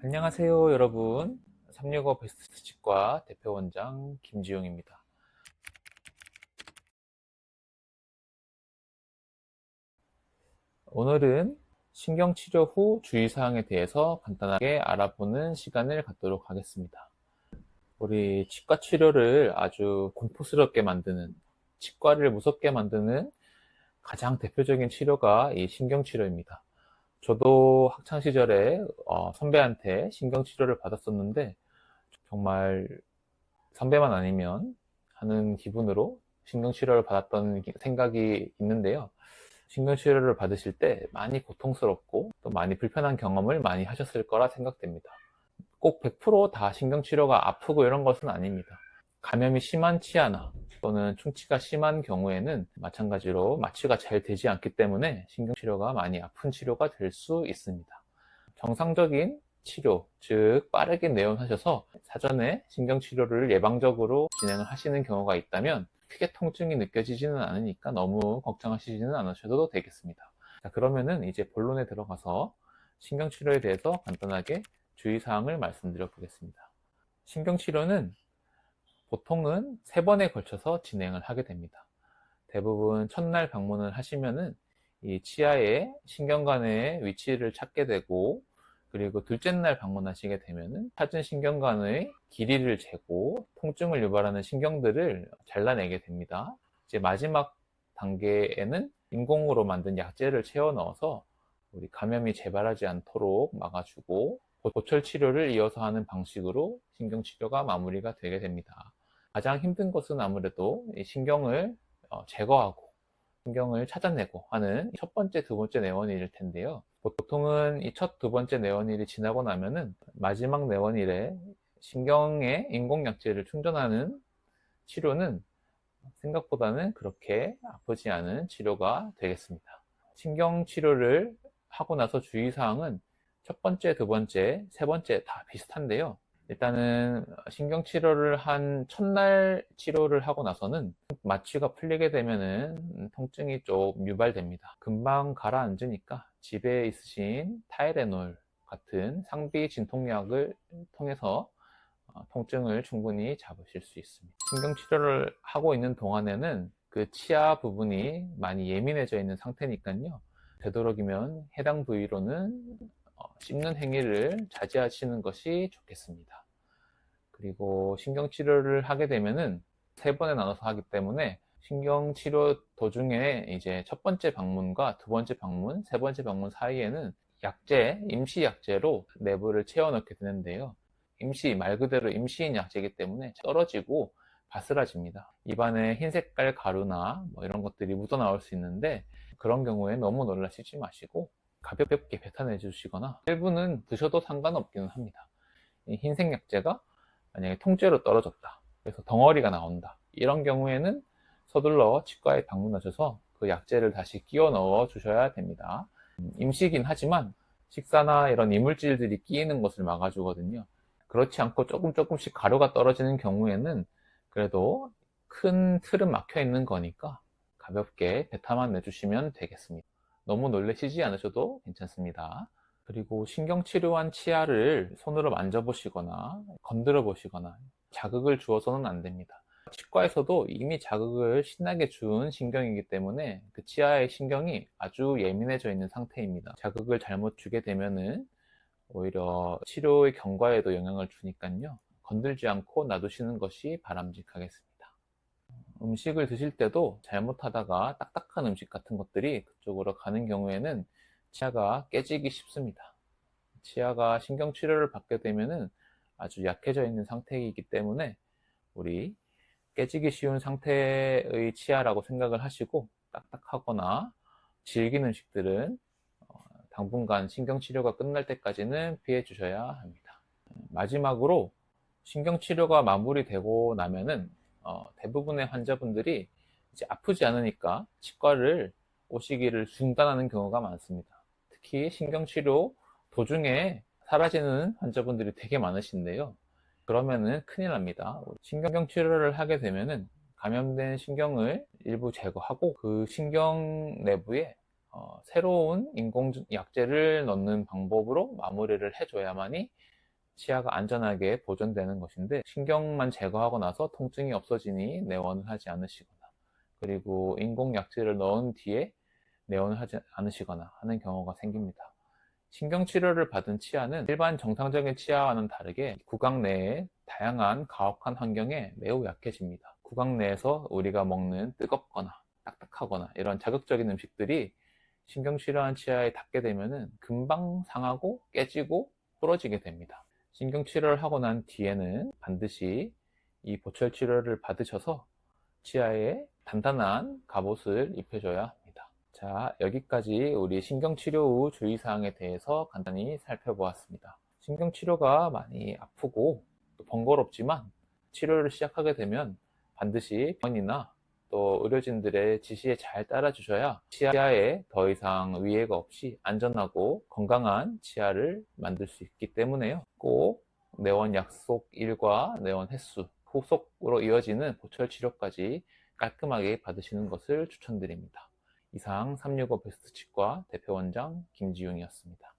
안녕하세요, 여러분. 365 베스트 치과 대표원장 김지용입니다. 오늘은 신경치료 후 주의사항에 대해서 간단하게 알아보는 시간을 갖도록 하겠습니다. 우리 치과 치료를 아주 공포스럽게 만드는, 치과를 무섭게 만드는 가장 대표적인 치료가 이 신경치료입니다. 저도 학창시절에 선배한테 신경치료를 받았었는데 정말 선배만 아니면 하는 기분으로 신경치료를 받았던 생각이 있는데요. 신경치료를 받으실 때 많이 고통스럽고 또 많이 불편한 경험을 많이 하셨을 거라 생각됩니다. 꼭 100%다 신경치료가 아프고 이런 것은 아닙니다. 감염이 심한 치아나 또는 충치가 심한 경우에는 마찬가지로 마취가 잘 되지 않기 때문에 신경치료가 많이 아픈 치료가 될 수 있습니다. 정상적인 치료, 즉 빠르게 내원하셔서 사전에 신경치료를 예방적으로 진행을 하시는 경우가 있다면 크게 통증이 느껴지지는 않으니까 너무 걱정하시지는 않으셔도 되겠습니다. 자, 그러면은 이제 본론에 들어가서 신경치료에 대해서 간단하게 주의사항을 말씀드려 보겠습니다. 신경치료는 보통은 3번에 걸쳐서 진행을 하게 됩니다. 대부분 첫날 방문을 하시면은 이 치아의 신경관의 위치를 찾게 되고, 그리고 둘째 날 방문하시게 되면은 찾은 신경관의 길이를 재고 통증을 유발하는 신경들을 잘라내게 됩니다. 이제 마지막 단계에는 인공으로 만든 약재를 채워 넣어서 우리 감염이 재발하지 않도록 막아주고 보철 치료를 이어서 하는 방식으로 신경치료가 마무리가 되게 됩니다. 가장 힘든 것은 아무래도 이 신경을 제거하고 신경을 찾아내고 하는 첫 번째, 두 번째 내원일일 텐데요. 보통은 이 첫, 두 번째 내원일이 지나고 나면은 마지막 내원일에 신경에 인공약제를 충전하는 치료는 생각보다는 그렇게 아프지 않은 치료가 되겠습니다. 신경치료를 하고 나서 주의사항은 첫 번째, 두 번째, 세 번째 다 비슷한데요. 일단은 신경치료를 한 첫날 치료를 하고 나서는 마취가 풀리게 되면은 통증이 좀 유발됩니다. 금방 가라앉으니까 집에 있으신 타이레놀 같은 상비 진통약을 통해서 통증을 충분히 잡으실 수 있습니다. 신경치료를 하고 있는 동안에는 그 치아 부분이 많이 예민해져 있는 상태니까요. 되도록이면 해당 부위로는 씹는 행위를 자제하시는 것이 좋겠습니다. 그리고 신경치료를 하게 되면은 3번에 나눠서 하기 때문에 신경치료 도중에 이제 첫 번째 방문과 두 번째 방문, 세 번째 방문 사이에는 약재, 임시 약재로 내부를 채워 넣게 되는데요. 임시, 말 그대로 임시인 약재이기 때문에 떨어지고 바스라집니다. 입안에 흰 색깔 가루나 뭐 이런 것들이 묻어 나올 수 있는데 그런 경우에 너무 놀라시지 마시고 가볍게 뱉어내 주시거나 일부는 드셔도 상관없기는 합니다. 이 흰색 약재가 만약에 통째로 떨어졌다. 그래서 덩어리가 나온다. 이런 경우에는 서둘러 치과에 방문하셔서 그 약재를 다시 끼워 넣어 주셔야 됩니다. 임시긴 하지만 식사나 이런 이물질들이 끼이는 것을 막아주거든요. 그렇지 않고 조금씩 가루가 떨어지는 경우에는 그래도 큰 틀은 막혀 있는 거니까 가볍게 뱉어만 내주시면 되겠습니다. 너무 놀라시지 않으셔도 괜찮습니다. 그리고 신경치료한 치아를 손으로 만져보시거나 건드려 보시거나 자극을 주어서는 안 됩니다. 치과에서도 이미 자극을 신나게 준 신경이기 때문에 그 치아의 신경이 아주 예민해져 있는 상태입니다. 자극을 잘못 주게 되면은 오히려 치료의 경과에도 영향을 주니까요. 건들지 않고 놔두시는 것이 바람직하겠습니다. 음식을 드실 때도 잘못하다가 딱딱한 음식 같은 것들이 그쪽으로 가는 경우에는 치아가 깨지기 쉽습니다. 치아가 신경치료를 받게 되면은 아주 약해져 있는 상태이기 때문에 우리 깨지기 쉬운 상태의 치아라고 생각을 하시고 딱딱하거나 질긴 음식들은 당분간 신경치료가 끝날 때까지는 피해 주셔야 합니다. 마지막으로 신경치료가 마무리되고 나면은 대부분의 환자분들이 이제 아프지 않으니까 치과를 오시기를 중단하는 경우가 많습니다. 특히 신경치료 도중에 사라지는 환자분들이 되게 많으신데요. 그러면은 큰일 납니다. 신경치료를 하게 되면은 감염된 신경을 일부 제거하고 그 신경 내부에 새로운 인공약제를 넣는 방법으로 마무리를 해줘야만이 치아가 안전하게 보존되는 것인데, 신경만 제거하고 나서 통증이 없어지니 내원을 하지 않으시거나, 그리고 인공약제를 넣은 뒤에 내원을 하지 않으시거나 하는 경우가 생깁니다. 신경치료를 받은 치아는 일반 정상적인 치아와는 다르게 구강 내의 다양한 가혹한 환경에 매우 약해집니다. 구강 내에서 우리가 먹는 뜨겁거나 딱딱하거나 이런 자극적인 음식들이 신경치료한 치아에 닿게 되면 금방 상하고 깨지고 부러지게 됩니다. 신경치료를 하고 난 뒤에는 반드시 이 보철치료를 받으셔서 치아에 단단한 갑옷을 입혀줘야 합니다. 자, 여기까지 우리 신경치료 후 주의사항에 대해서 간단히 살펴보았습니다. 신경치료가 많이 아프고 또 번거롭지만, 치료를 시작하게 되면 반드시 병원이나 또 의료진들의 지시에 잘 따라주셔야 치아에 더 이상 위해가 없이 안전하고 건강한 치아를 만들 수 있기 때문에요. 꼭 내원 약속일과 내원 횟수, 후속으로 이어지는 보철치료까지 깔끔하게 받으시는 것을 추천드립니다. 이상 365 베스트 치과 대표원장 김지용이었습니다.